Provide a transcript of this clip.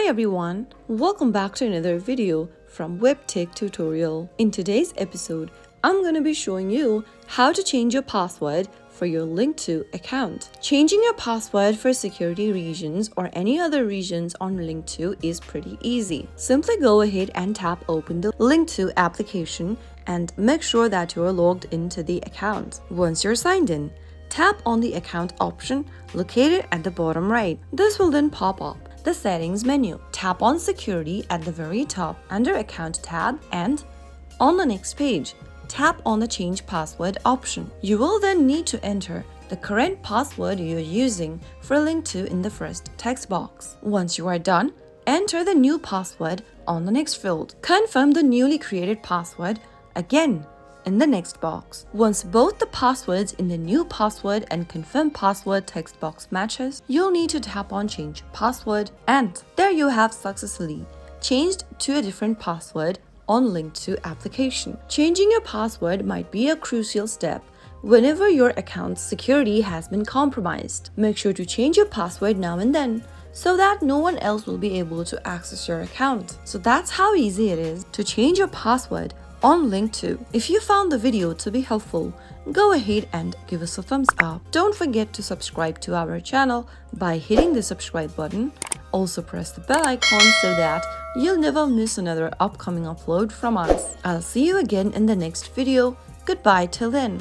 Hi everyone, welcome back to another video from Webtech Tutorial. In today's episode, I'm going to be showing you how to change your password for your Linqto account. Changing your password for security reasons or any other reasons on Linqto is pretty easy. Simply go ahead and tap open the Linqto application and make sure that you're logged into the account. Once you're signed in, tap on the account option located at the bottom right. This will then pop up the settings menu. Tap on security at the very top under account tab, and on the next page, tap on the change password option. You will then need to enter the current password you're using for Linqto in the first text box. Once you are done, enter the new password on the next field. Confirm the newly created password again in the next box. Once both the passwords in the new password and confirm password text box matches, you'll need to tap on change password, and there you have successfully changed to a different password on Linqto application. Changing your password might be a crucial step whenever your account's security has been compromised. Make sure to change your password now and then so that no one else will be able to access your account. So that's how easy it is to change your password on Linqto. If you found the video to be helpful, go ahead and give us a thumbs up. Don't forget to subscribe to our channel by hitting the subscribe button. Also press the bell icon so that you'll never miss another upcoming upload from us. I'll see you again in the next video. Goodbye till then.